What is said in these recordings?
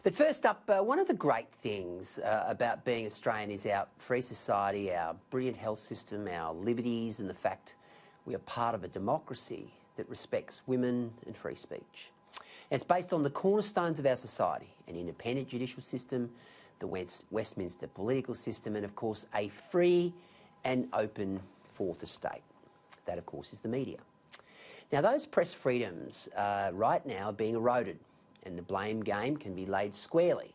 But first up, one of the great things about being Australian is our free society, our brilliant health system, our liberties, and the fact we are part of a democracy that respects women and free speech. And it's based on the cornerstones of our society: an independent judicial system, the Westminster political system, and of course a free and open fourth estate. That of course is the media. Now those press freedoms right now are being eroded, and the blame game can be laid squarely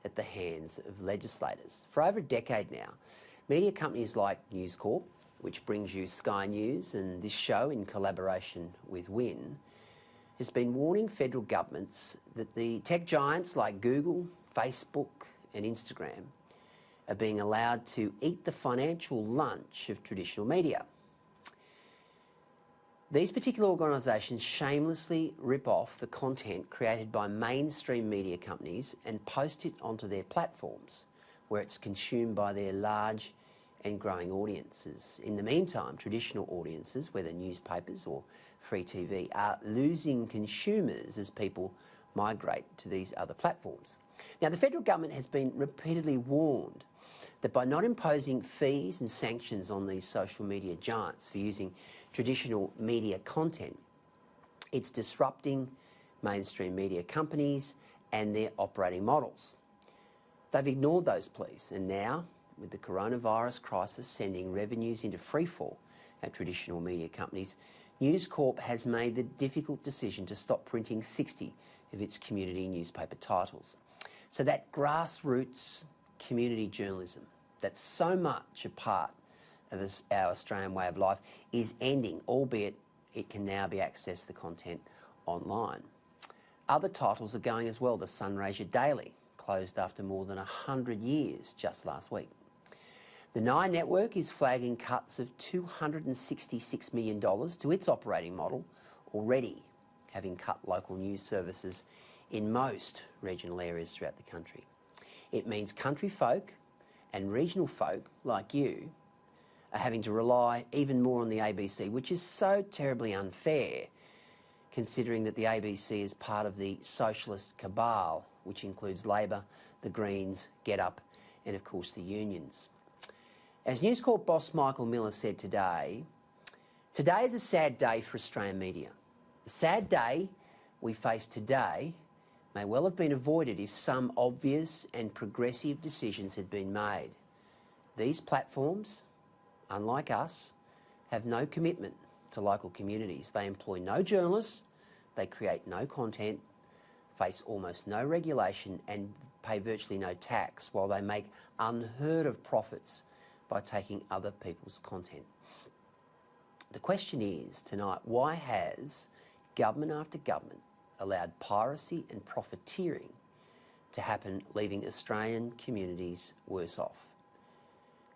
at the hands of legislators. For over a decade now, media companies like News Corp, which brings you Sky News and this show in collaboration with Win, has been warning federal governments that the tech giants like Google, Facebook and Instagram are being allowed to eat the financial lunch of traditional media. These particular organisations shamelessly rip off the content created by mainstream media companies and post it onto their platforms, where it's consumed by their large and growing audiences. In the meantime, traditional audiences, whether newspapers or free TV, are losing consumers as people migrate to these other platforms. Now, the federal government has been repeatedly warned that by not imposing fees and sanctions on these social media giants for using traditional media content, it's disrupting mainstream media companies and their operating models. They've ignored those pleas, and now, with the coronavirus crisis sending revenues into freefall at traditional media companies, News Corp has made the difficult decision to stop printing 60 of its community newspaper titles. So that grassroots community journalism that's so much a part of our Australian way of life is ending, albeit it can now be accessed, the content, online. Other titles are going as well. The Sunraysia Daily closed after more than 100 years just last week. The Nine Network is flagging cuts of $266 million to its operating model, already having cut local news services in most regional areas throughout the country. It means country folk and regional folk like you are having to rely even more on the ABC, which is so terribly unfair, considering that the ABC is part of the socialist cabal, which includes Labor, the Greens, GetUp, and of course the unions. As News Corp boss Michael Miller said today is a sad day for Australian media. The sad day we face today may well have been avoided if some obvious and progressive decisions had been made. These platforms, unlike us, have no commitment to local communities. They employ no journalists, they create no content, face almost no regulation and pay virtually no tax, while they make unheard of profits by taking other people's content. The question is tonight, why has government after government allowed piracy and profiteering to happen, leaving Australian communities worse off?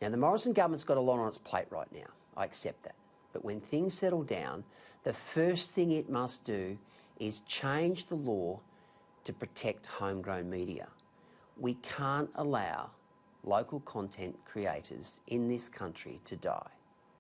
Now, the Morrison government's got a lot on its plate right now. I accept that. But when things settle down, the first thing it must do is change the law to protect homegrown media. We can't allow local content creators in this country to die.